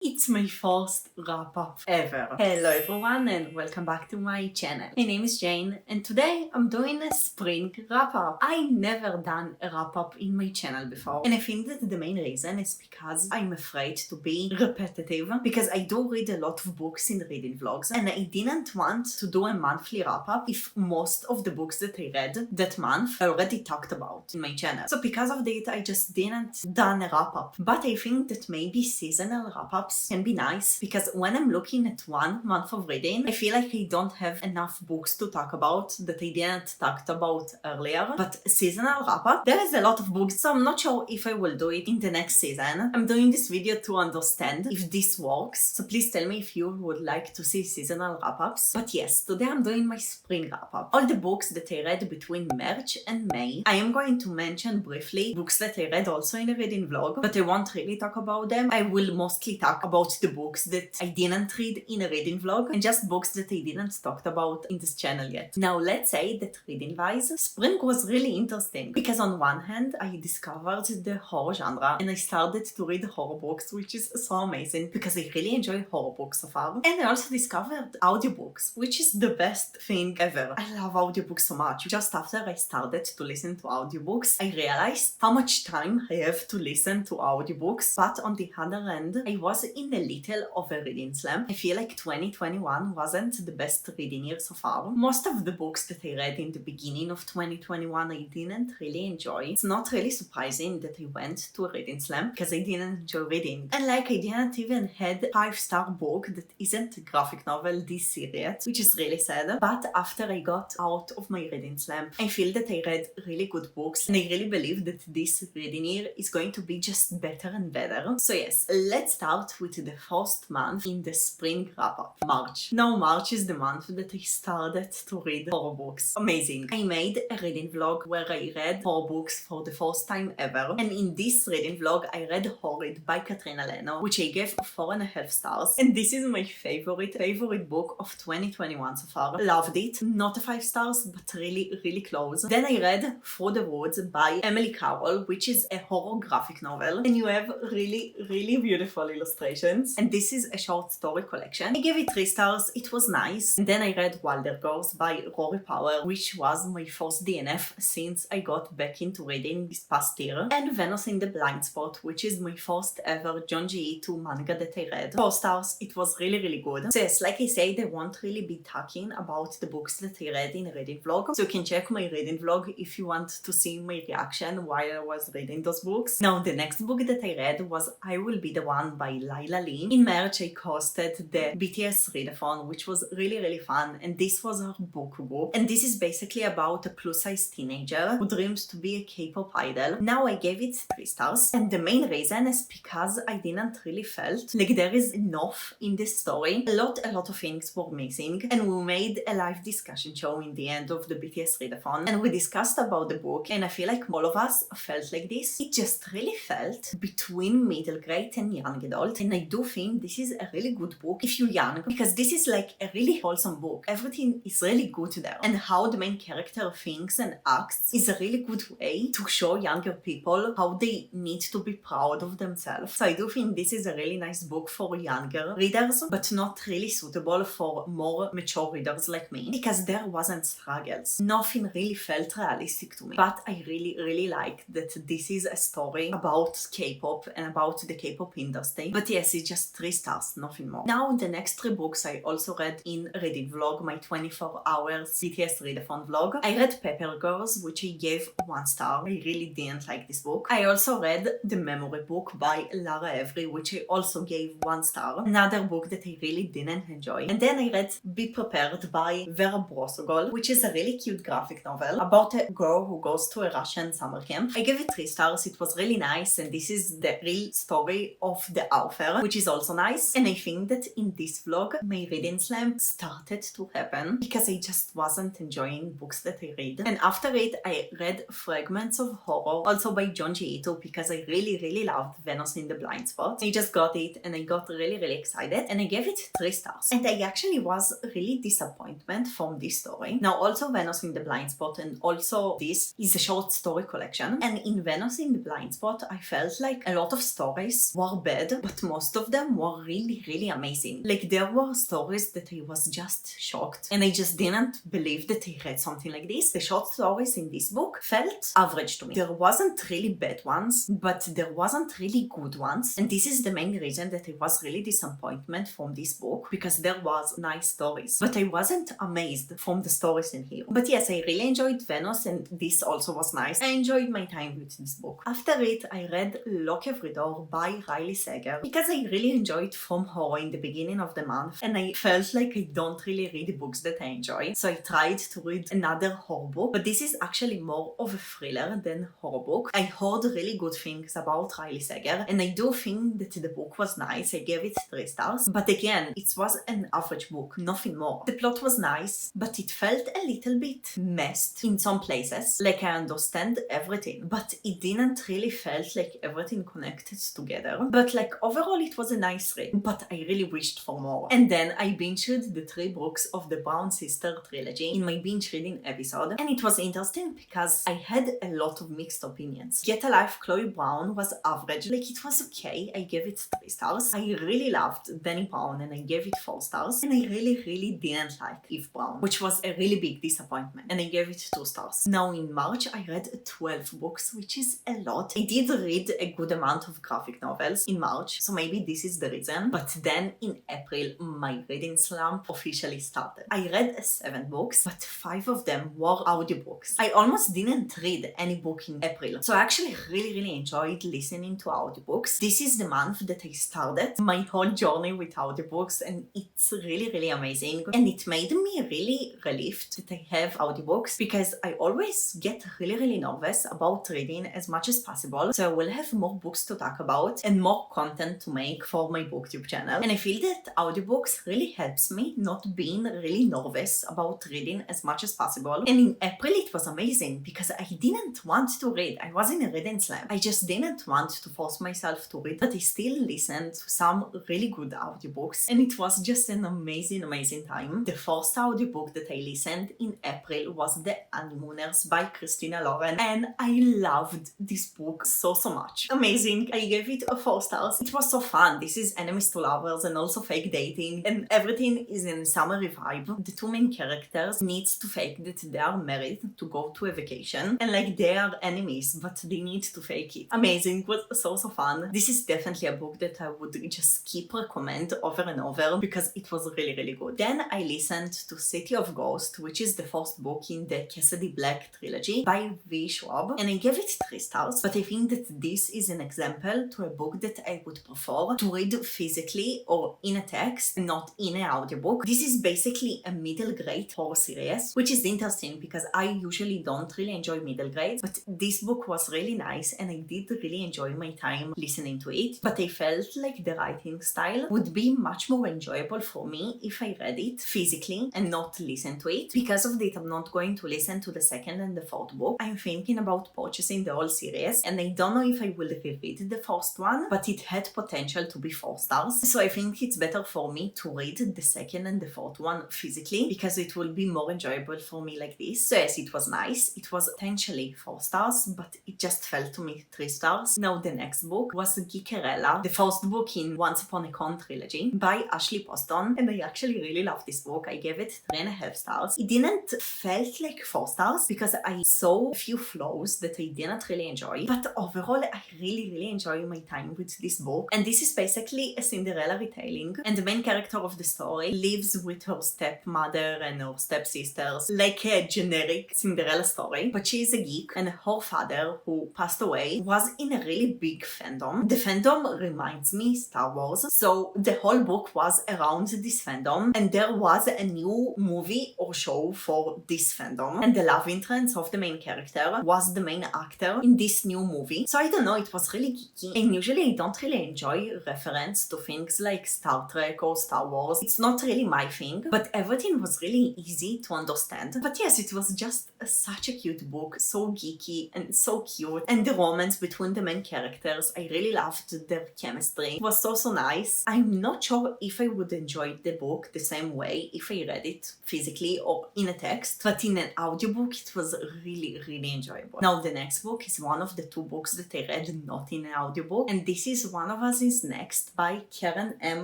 It's my first wrap-up ever. Hello everyone and welcome back to my channel. My name is Jane and today I'm doing a spring wrap-up. I never done a wrap-up in my channel before, and I think that the main reason is because I'm afraid to be repetitive, because I do read a lot of books in reading vlogs and I didn't want to do a monthly wrap-up if most of the books that I read that month I already talked about in my channel. So because of that I just didn't done a wrap-up. But I think that maybe seasonal wrap-ups can be nice, because when I'm looking at 1 month of reading, I feel like I don't have enough books to talk about that I didn't talk about earlier. But seasonal wrap-up, there is a lot of books, so I'm not sure if I will do it in the next season. I'm doing this video to understand if this works, so please tell me if you would like to see seasonal wrap-ups. But yes, today I'm doing my spring wrap-up. All the books that I read between March and May. I am going to mention briefly books that I read also in a reading vlog, but I won't really talk about them. I will mostly talk about the books that I didn't read in a reading vlog and just books that I didn't talk about in this channel yet. Now let's say that reading wise, spring was really interesting, because on one hand I discovered the horror genre and I started to read horror books, which is so amazing because I really enjoy horror books so far. And I also discovered audiobooks, which is the best thing ever. I love audiobooks so much. Just after I started to listen to audiobooks, I realized how much time I have to listen to audiobooks. But on the other hand, I was in a little of a reading slump. I feel like 2021 wasn't the best reading year so far. Most of the books that I read in the beginning of 2021 I didn't really enjoy. It's not really surprising that I went to a reading slump, because I didn't enjoy reading. And like, I didn't even had a 5-star book that isn't a graphic novel this year yet, which is really sad. But after I got out of my reading slump, I feel that I read really good books and I really believe that this reading year is going to be just better and better. So yes, let's start with the first month in the spring wrap-up, March. Now March is the month that I started to read horror books. Amazing. I made a reading vlog where I read 4 books for the first time ever, and in this reading vlog I read Horrid by Katrina Leno, which I gave 4.5 stars, and this is my favorite book of 2021 so far. Loved it. Not a 5 stars, but really close. Then I read Through the Woods by Emily Carroll, which is a horror graphic novel, and you have really beautiful illustrations, and this is a short story collection. I gave it 3 stars. It was nice. And then I read Wilder Girls by Rory Power, which was my first DNF since I got back into reading this past year, and Venus in the Blind Spot, which is my first ever Junji Ito manga that I read. 4 stars. It was really good. So yes, like I said, I won't really be talking about the books that I read in a reading vlog, so you can check my reading vlog if you want to see my reaction while I was reading those books. Now the next book that I read was I Will Be the One by Lila Lee. In March I hosted the BTS readathon, which was really fun, and this was her book, and this is basically about a plus-size teenager who dreams to be a K-pop idol. Now I gave it 3 stars, and the main reason is because I didn't really felt like there is enough in this story. A lot of things were missing, and we made a live discussion show in the end of the BTS readathon, and we discussed about the book, and I feel like all of us felt like this. It just really felt between middle grade and young adult, and I do think this is a really good book if you're young, because this is like a really wholesome book. Everything is really good there, and how the main character thinks and acts is a really good way to show younger people how they need to be proud of themselves. So I do think this is a really nice book for younger readers, but not really suitable for more mature readers like me, because there wasn't struggles. Nothing really felt realistic to me, but I really like that this is a story about K-pop and about the K-pop industry. But yes, it's just 3 stars, nothing more. Now the next 3 books I also read in reading vlog, my 24 hours BTS readathon vlog. I read Paper Girls, which I gave 1 star. I really didn't like this book. I also read The Memory Book by Lara Avery, which I also gave 1 star. Another book that I really didn't enjoy. And then I read Be Prepared by Vera Brosogol, which is a really cute graphic novel about a girl who goes to a Russian summer camp. I gave it 3 stars. It was really nice, and this is the real story of the author, which is also nice. And I think that in this vlog my reading slump started to happen because I just wasn't enjoying books that I read. And after it I read Fragments of Horror, also by Junji Ito, because I really loved Venus in the Blind Spot. I just got it and I got really excited, and I gave it 3 stars. And I actually was really disappointed from this story. Now also Venus in the Blind Spot and also this is a short story collection, and in Venus in the Blind Spot I felt like a lot of stories were bad, but most of them were really amazing. Like there were stories that I was just shocked and I just didn't believe that I read something like this. The short stories in this book felt average to me. There wasn't really bad ones, but there wasn't really good ones. And this is the main reason that I was really disappointed from this book, because there was nice stories. But I wasn't amazed from the stories in here. But yes, I really enjoyed Venus and this also was nice. I enjoyed my time with this book. After it, I read Lock Every Door by Riley Sager because I really enjoyed From Horror in the beginning of the month and I felt like I don't really read the books that I enjoy. So I tried to read another horror book, but this is actually more of a thriller than horror book. I heard really good things about Riley Sager and I do think that the book was nice. I gave it 3 stars, but again, it was an average book, nothing more. The plot was nice, but it felt a little bit messed in some places. Like I understand everything, but it didn't really felt like everything connected together. But like overall it was a nice read, but I really wished for more. And then I binged the 3 books of the Brown Sister trilogy in my binge reading episode, and it was interesting because I had a lot of mixed opinions. Get a Life Chloe Brown was average, like it was okay, I gave it 3 stars. I really loved Danny Brown and I gave it 4 stars, and I really didn't like Eve Brown, which was a really big disappointment, and I gave it 2 stars. Now in March I read 12 books, which is a lot. I did read a good amount of graphic novels in March, so maybe this is the reason. But then in April, my reading slump officially started. I read 7 books, but 5 of them were audiobooks. I almost didn't read any book in April, so I actually really enjoyed listening to audiobooks. This is the month that I started my whole journey with audiobooks, and it's really amazing. And it made me really relieved that I have audiobooks, because I always get really nervous about reading as much as possible, so I will have more books to talk about and more content to make for my booktube channel. And I feel that audiobooks really helps me not being really nervous about reading as much as possible. And in April it was amazing because I didn't want to read. I was in a reading slump. I just didn't want to force myself to read, but I still listened to some really good audiobooks, and it was just an amazing time. The first audiobook that I listened in April was The Honeymooners by Christina Lauren, and I loved this book so much. Amazing. I gave it 4 stars. It was so fun. This is enemies to lovers and also fake dating, and everything is in summery vibe. The 2 main characters needs to fake that they are married to go to a vacation, and like they are enemies, but they need to fake it. Amazing. It was so fun. This is definitely a book that I would just keep recommend over and over because it was really good. Then I listened to City of Ghosts, which is the first book in the Cassidy Black trilogy by V. Schwab, and I gave it 3 stars, but I think that this is an example to a book that I would prefer to read physically or in a text, not in an audiobook. This is basically a middle grade horror series, which is interesting because I usually don't really enjoy middle grades, but this book was really nice and I did really enjoy my time listening to it. But I felt like the writing style would be much more enjoyable for me if I read it physically and not listen to it. Because of that, I'm not going to listen to the 2nd and the 4th book. I'm thinking about purchasing the whole series, and I don't know if I will reread the first one, but it had potential to be 4 stars. So I think it's better for me to read the 2nd and the 4th one physically, because it will be more enjoyable for me like this. So yes, it was nice. It was potentially 4 stars, but it just fell to me 3 stars. Now the next book was Geekerella, the first book in Once Upon a Con trilogy by Ashley Poston, and I actually really love this book. I gave it 3.5 stars. It didn't felt like 4 stars because I saw a few flaws that I didn't really enjoy, but overall I really enjoy my time with this book. And this is basically a Cinderella retelling, and the main character of the story lives with her stepmother and her stepsisters, like a generic Cinderella story, but she is a geek, and her father, who passed away, was in a really big fandom. The fandom reminds me Star Wars, so the whole book was around this fandom, and there was a new movie or show for this fandom, and the love interest of the main character was the main actor in this new movie. So I don't know, it was really geeky, and usually I don't really enjoy reference to things like Star Trek or Star Wars. It's not really my thing, but everything was really easy to understand. But yes, it was just such a cute book, so geeky and so cute, and the romance between the main characters, I really loved their chemistry. It was so nice. I'm not sure if I would enjoy the book the same way if I read it physically or in a text, but in an audiobook it was really enjoyable. Now the next book is one of the 2 books that I read not in an audiobook, and this is One of Us Us Is Next by Karen M.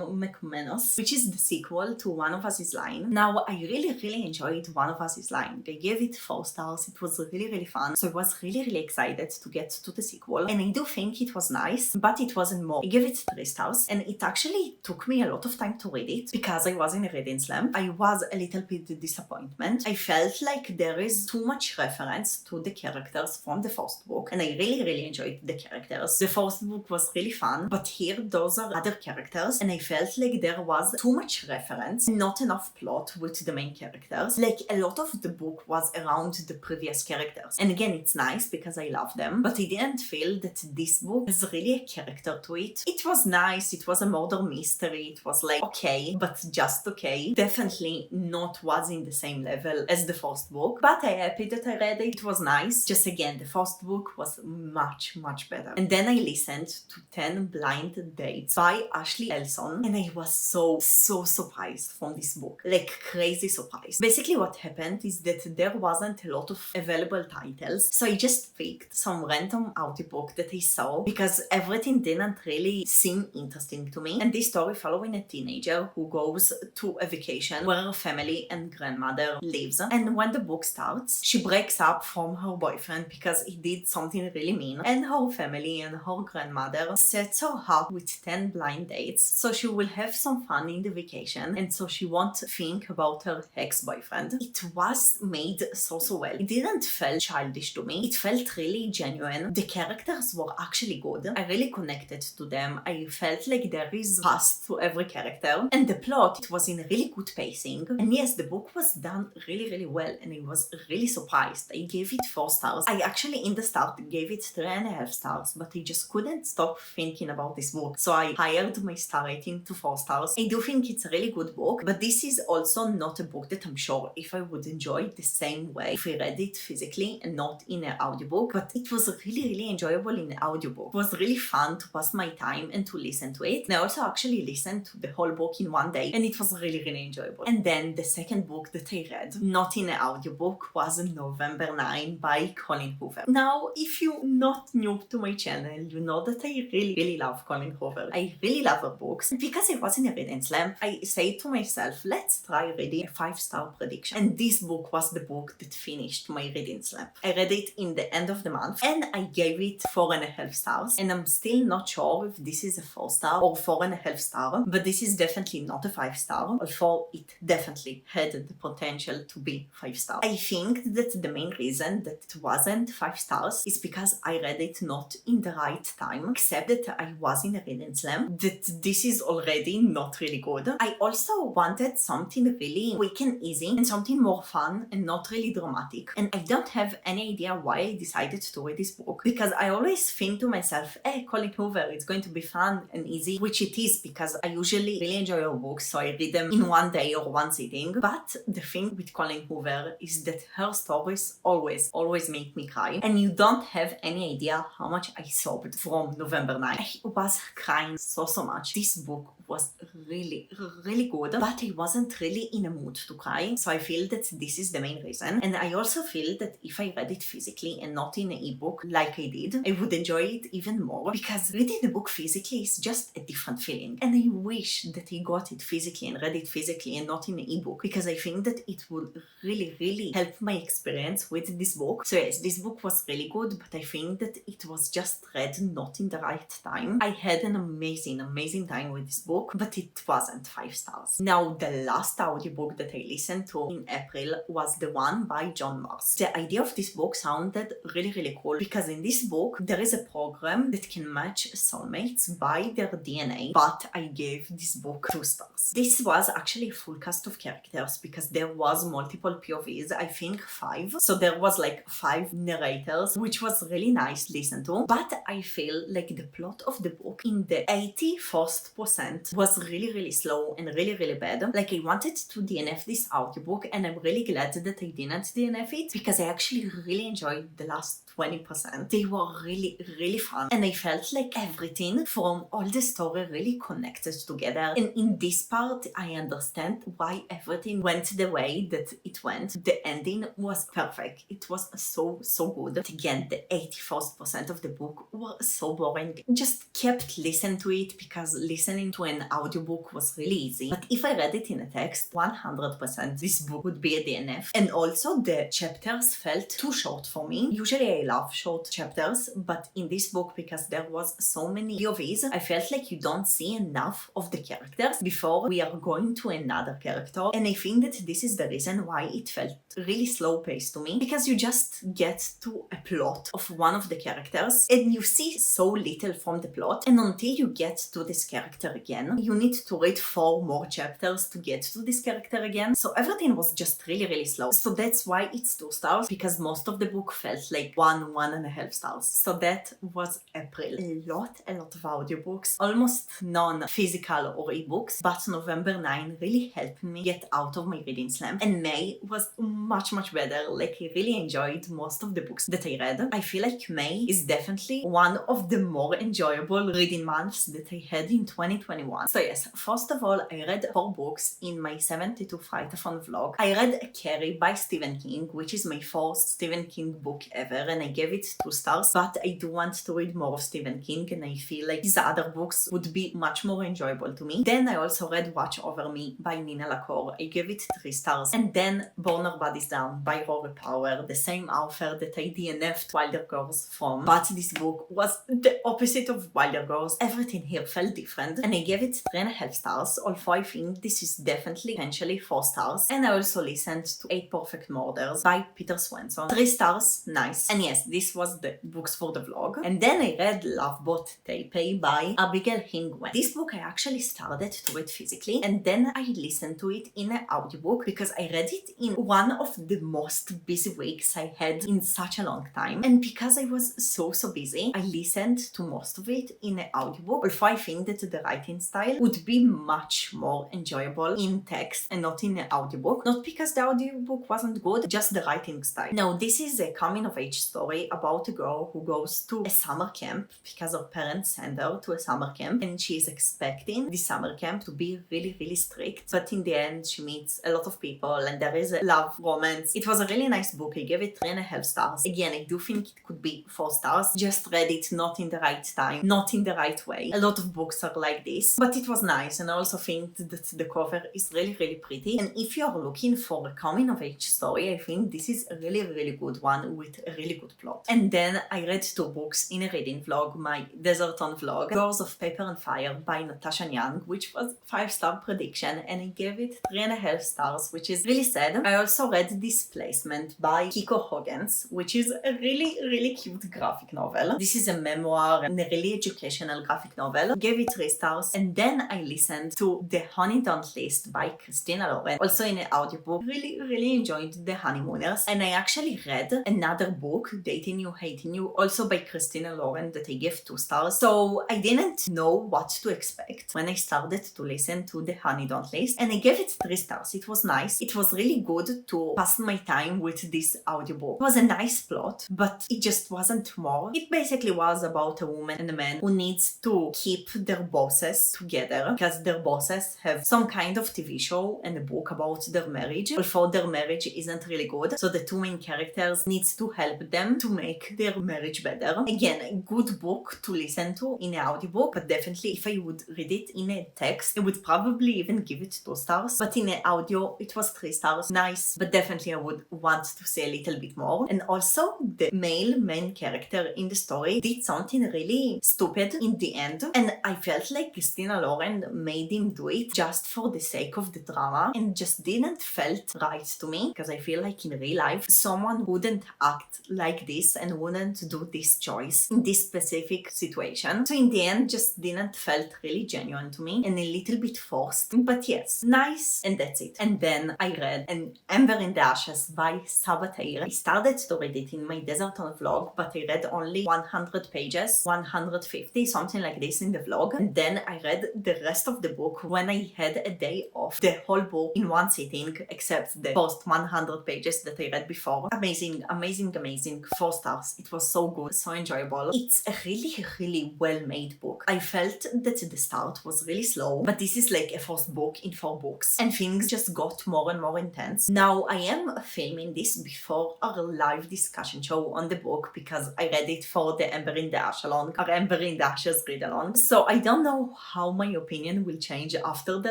McManus, which is the sequel to One of Us Is Lying. Now, I really enjoyed One of Us Is Lying. I gave it 4 stars. It was really fun. So I was really excited to get to the sequel. And I do think it was nice, but it wasn't more. I gave it 3 stars. And it actually took me a lot of time to read it because I was in a reading slump. I was a little bit disappointed. I felt like there is too much reference to the characters from the first book. And I really enjoyed the characters. The first book was really fun, but here those are other characters. And I felt like there was too much reference, not enough plot with the main characters. Like a lot of the book was around the previous characters. And again, it's nice because I love them, but I didn't feel that this book has really a character to it. It was nice, it was a murder mystery, it was like okay, but just okay. Definitely not was in the same level as the first book, but I'm happy that I read it. It was nice. Just again, the first book was much better. And then I listened to 10 Blind Dates by Ashley Elson, and I was so surprised from this book. Like crazy surprised. Basically what happened is that there wasn't a lot of available titles, so I just picked some random audiobook that I saw because everything didn't really seem interesting to me. And this story following a teenager who goes to a vacation where her family and grandmother lives. And when the book starts, she breaks up from her boyfriend because he did something really mean. And her family and her grandmother sets her up with 10 blind dates so she will have some fun in the vacation and so she won't think about her ex-boyfriend. It was made so well. It didn't feel childish to me. It felt really genuine. The characters were actually good. I really connected to them. I felt like there is past to every character. And the plot, it was in a really good pacing. And yes, the book was done really well and I was really surprised. I gave it 4 stars. I actually in the start gave it 3.5 stars, but I just couldn't stop thinking about this book. So I hired my star rating to 4 stars. I do think it's a really good book, but this is also not a book that I'm sure if I would enjoy the same way if I read it physically and not in an audiobook. But it was really enjoyable in an audiobook. It was really fun to pass my time and to listen to it. And I also actually listened to the whole book in one day and it was really enjoyable. And then the second book that I read, not in an audiobook, was November 9 by Colin Hoover. Now, if you're not new to my channel, you know that I really love Colin Hoover. I really love her books. And because I was in a reading slump, I say to myself, let's try reading a 5-star prediction. And this book was the book that finished my reading slump. I read it in the end of the month and I gave it 4.5 stars. And I'm still not sure if this is a 4-star or 4.5 star, but this is definitely not a 5-star, although it definitely had the potential to be 5 stars. I think that the main reason that it wasn't 5 stars is because I read it not in the right time, except that I was in a reading slump, that this is already not really good. I also wanted something really quick and easy and something more fun and not really dramatic. And I don't have any idea why I decided to read this book, because I always think to myself, hey, Colin Hoover, it's going to be fun and easy, which it is because I usually really enjoy her books, so I read them in one day or one sitting. But the thing with Colin Hoover is that her stories always make me cry, and you don't have any idea how much I sobbed from November 9. I was crying so much. This book was really good, but I wasn't really in a mood to cry, so I feel that this is the main reason. And I also feel that if I read it physically and not in an ebook like I did, I would enjoy it even more, because reading the book physically is just a different feeling. And I wish that I got it physically and read it physically and not in an ebook, because I think that it would really help my experience with this book. So yes, this book was really good, but I think that it was just read not in the right time. I had an amazing time with this book, but it wasn't 5 stars. Now, the last audiobook that I listened to in April was the one by John Mars. The idea of this book sounded really cool, because in this book there is a program that can match soulmates by their DNA, but I gave this book 2 stars. This was actually a full cast of characters because there was multiple POVs, I think 5. So there was like 5 narrators, which was really nice to listen to, but I feel like the plot of the book in the 81st percent went was really slow and really bad. Like, I wanted to DNF this audiobook, and I'm really glad that I didn't DNF it, because I actually really enjoyed the last 20%. They were really fun, and I felt like everything from all the story really connected together. And in this part, I understand why everything went the way that it went. The ending was perfect. It was so good. But again, the 81st% of the book was so boring. Just kept listening to it because listening to an audiobook was really easy. But if I read it in a text, 100% this book would be a DNF. And also the chapters felt too short for me. Usually I love short chapters, but in this book, because there was so many POVs, I felt like you don't see enough of the characters before we are going to another character. And I think that this is the reason why it felt really slow paced to me, because you just get to a plot of one of the characters and you see so little from the plot, and until you get to this character again, you need to read 4 more chapters to get to this character again. So everything was just really slow. So that's why it's 2 stars, because most of the book felt like 1.5 stars. So that was April. A lot of audiobooks, almost none physical or ebooks, but November 9 really helped me get out of my reading slump, and May was much better. Like, I really enjoyed most of the books that I read. I feel like May is definitely one of the more enjoyable reading months that I had in 2021. So yes, first of all, I read 4 books in my 72 Readathon vlog. I read Carrie by Stephen King, which is my first Stephen King book ever, and I gave it 2 stars, but I do want to read more of Stephen King, and I feel like his other books would be much more enjoyable to me. Then I also read Watch Over Me by Nina Lacour. I gave it 3 stars. And then Burn Our Bodies Down by Rory Power, the same author that I DNF'd Wilder Girls from. But this book was the opposite of Wilder Girls. Everything here felt different, and I gave it 3.5 stars, although I think this is definitely potentially 4 stars. And I also listened to 8 Perfect Murders by Peter Swenson. 3 stars, nice. And yes, this was the books for the vlog. And then I read Love Boat Taipei by Abigail Hingwen. This book I actually started to read physically, and then I listened to it in an audiobook, because I read it in one of the most busy weeks I had in such a long time. And because I was so busy, I listened to most of it in an audiobook, although I think that the writing style would be much more enjoyable in text and not in an audiobook. Not because the audiobook wasn't good, just the writing style. Now, this is a coming-of-age story about a girl who goes to a summer camp because her parents send her to a summer camp, and she is expecting the summer camp to be really strict. But in the end, she meets a lot of people, and there is a love romance. It was a really nice book. I gave it 3.5 stars. Again, I do think it could be 4 stars. Just read it not in the right time, not in the right way. A lot of books are like this, but it was nice, and I also think that the cover is really pretty. And if you are looking for a coming-of-age story, I think this is a really good one with a really good plot. And then I read 2 books in a reading vlog, my Deserton vlog, Girls of Paper and Fire by Natasha Young, which was 5-star prediction, and I gave it 3.5 stars, which is really sad. I also read Displacement by Kiko Hoggins, which is a really cute graphic novel. This is a memoir and a really educational graphic novel. Gave it 3 stars. And then I listened to The Honey Don't List by Christina Lauren, also in an audiobook. Really enjoyed The Honeymooners. And I actually read another book, Dating You, Hating You, also by Christina Lauren, that I gave 2 stars. So I didn't know what to expect when I started to listen to The Honey Don't List, and I gave it 3 stars. It was nice. It was really good to pass my time with this audiobook. It was a nice plot, but it just wasn't more. It basically was about a woman and a man who needs to keep their bosses together because their bosses have some kind of TV show and a book about their marriage, although their marriage isn't really good. So the 2 main characters needs to help them to make their marriage better. Again, a good book to listen to in an audiobook, but definitely if I would read it in a text, I would probably even give it 2 stars. But in an audio, it was 3 stars. Nice, but definitely I would want to see a little bit more. And also, the male main character in the story did something really stupid in the end, and I felt like Christina Lauren made him do it just for the sake of the drama, and just didn't felt right to me, because I feel like in real life, someone wouldn't act like this and wouldn't do this choice in this specific situation. So in the end, just didn't felt really genuine to me and a little bit forced. But yes, nice, and that's it. And then I read An Ember in the Ashes by Sabateir. I started to read it in my Deserton vlog, but I read only 100 pages, 150, something like this in the vlog. And then I read read the rest of the book when I had a day off. The whole book in one sitting, except the first 100 pages that I read before. Amazing, amazing, amazing. 4 stars. It was so good, so enjoyable. It's a really, really well-made book. I felt that the start was really slow, but this is like a first book in 4 books, and things just got more and more intense. Now, I am filming this before our live discussion show on the book because I read it for the Amber in the Ash along, our Amber in the Ashes read along. So I don't know how my opinion will change after the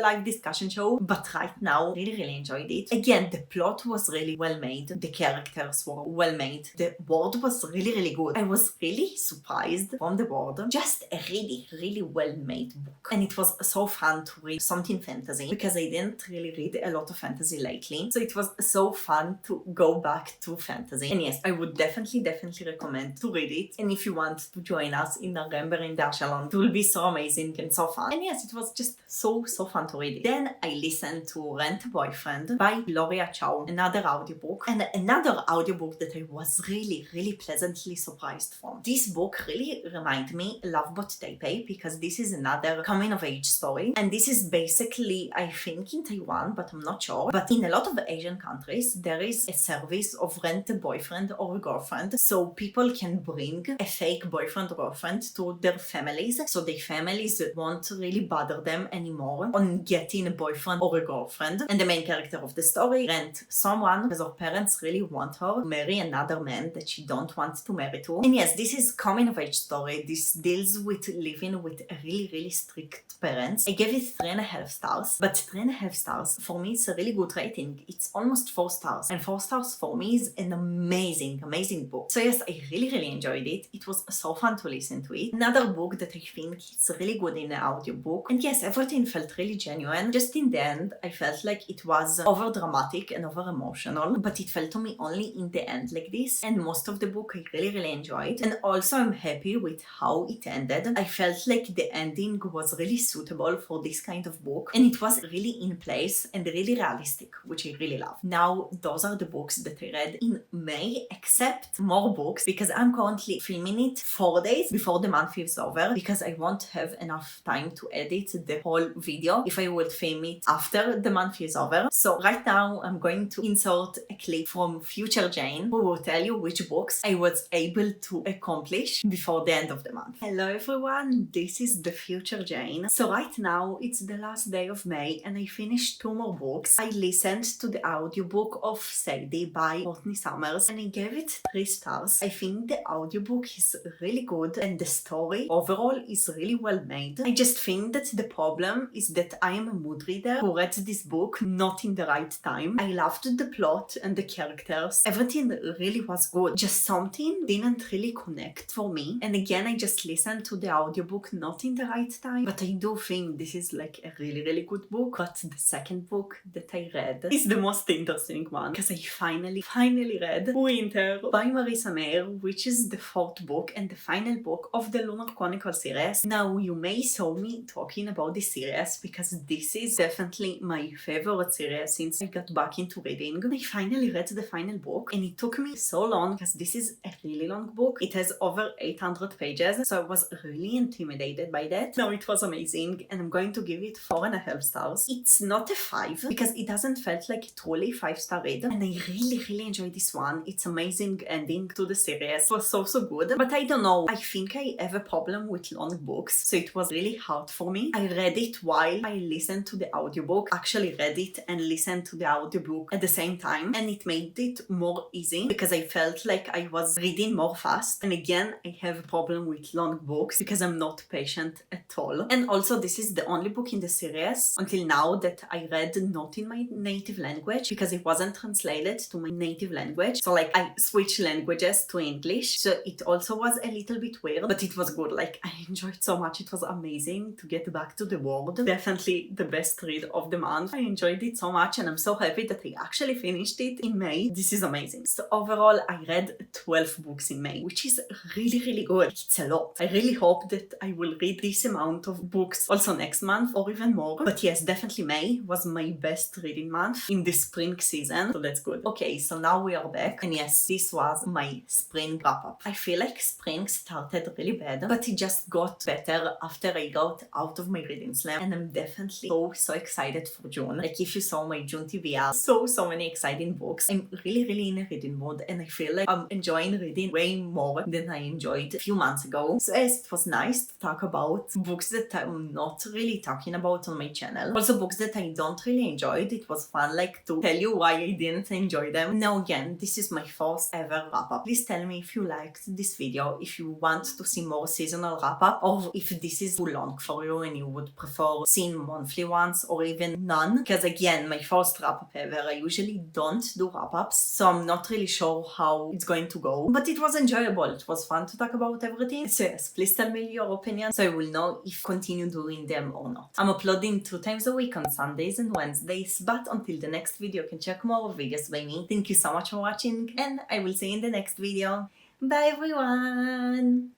live discussion show, but right now, really, really enjoyed it. Again, the plot was really well made. The characters were well made. The world was really, really good. I was really surprised from the world. Just a really, really well made book. And it was so fun to read something fantasy because I didn't really read a lot of fantasy lately. So it was so fun to go back to fantasy. And yes, I would definitely recommend to read it. And if you want to join us in our Amber in the Ash along, it will be so amazing and so fun. And yes, it was just so fun to read it. Then I listened to Rent a Boyfriend by Gloria Chow, another audiobook, and another audiobook that I was really, really pleasantly surprised from. This book really reminded me Love Bot Taipei because this is another coming of age story, and this is basically, I think, in Taiwan, but I'm not sure. But in a lot of Asian countries, there is a service of rent a boyfriend or a girlfriend, so people can bring a fake boyfriend or girlfriend to their families, so their families won't really bother them anymore on getting a boyfriend or a girlfriend. And the main character of the story rent someone because her parents really want her to marry another man that she don't want to marry to. And yes, this is coming of age story. This deals with living with a really, really strict parents. I gave it 3.5 stars, but 3.5 stars for me is a really good rating. It's almost 4 stars, and 4 stars for me is an amazing, amazing book. So yes, I really, really enjoyed it. It was so fun to listen to it. Another book that I think is really good in an audiobook. And yes, everything felt really genuine. Just in the end, I felt like it was over dramatic and over emotional, but it felt to me only in the end like this. And most of the book I really, really enjoyed. And also I'm happy with how it ended. I felt like the ending was really suitable for this kind of book, and it was really in place and really realistic, which I really love. Now, those are the books that I read in May, except more books because I'm currently filming it 4 days before the month is over because I won't have enough time to edit the whole video if I would film it after the month is over. So right now I'm going to insert a clip from Future Jane who will tell you which books I was able to accomplish before the end of the month. Hello everyone, this is the Future Jane. So right now it's the last day of May and I finished 2 more books. I listened to the audiobook of Sadie by Courtney Summers and I gave it 3 stars. I think the audiobook is really good and the story overall is really well made. I just think that the problem is that I am a mood reader who read this book not in the right time. I loved the plot and the characters. Everything really was good. Just something didn't really connect for me. And again, I just listened to the audiobook not in the right time. But I do think this is like a really, really good book. But the second book that I read is the most interesting one because I finally read Winter by Marissa Mayer, which is the 4th book and the final book of the Lunar Chronicle series. Now, you may saw me talking about this series because this is definitely my favorite series since I got back into reading. I finally read the final book and it took me so long because this is a really long book. It has over 800 pages, so I was really intimidated by that. No, it was amazing and I'm going to give it 4.5 stars. It's not a 5 because it doesn't felt like a truly 5-star read and I really enjoyed this one. It's amazing ending to the series. It was so good, but I don't know, I think I have a problem with long books, so it was really hard for me. I read it while I listened to the audiobook, actually read it and listened to the audiobook at the same time, and it made it more easy because I felt like I was reading more fast. And again, I have a problem with long books because I'm not patient at all. And also this is the only book in the series until now that I read not in my native language because it wasn't translated to my native language. So like I switched languages to English, so it also was a little bit weird, but it was good. Like I enjoyed so much. It was amazing to get back to the world. Definitely the best read of the month. I enjoyed it so much and I'm so happy that I actually finished it in May. This is amazing. So overall I read 12 books in May, which is really good. It's a lot. I really hope that I will read this amount of books also next month or even more. But yes, definitely May was my best reading month in the spring season, so that's good. Okay, so now we are back and yes, this was my spring wrap up. I feel like spring started really bad, but it just got better after I got got out of my reading slam, and I'm definitely so excited for June. Like, if you saw my June TBR, so many exciting books. I'm really in a reading mood, and I feel like I'm enjoying reading way more than I enjoyed a few months ago. So yes, it was nice to talk about books that I'm not really talking about on my channel. Also books that I don't really enjoyed. It was fun, like, to tell you why I didn't enjoy them. Now again, this is my first ever wrap-up. Please tell me if you liked this video, if you want to see more seasonal wrap-up, or if this is too long for you and you would prefer seeing monthly ones or even none. Because again, my first wrap-up ever, I usually don't do wrap-ups, so I'm not really sure how it's going to go. But it was enjoyable. It was fun to talk about everything. So yes, please tell me your opinion so I will know if continue doing them or not. I'm uploading 2 times a week on Sundays and Wednesdays, but until the next video you can check more videos by me. Thank you so much for watching, and I will see you in the next video. Bye everyone!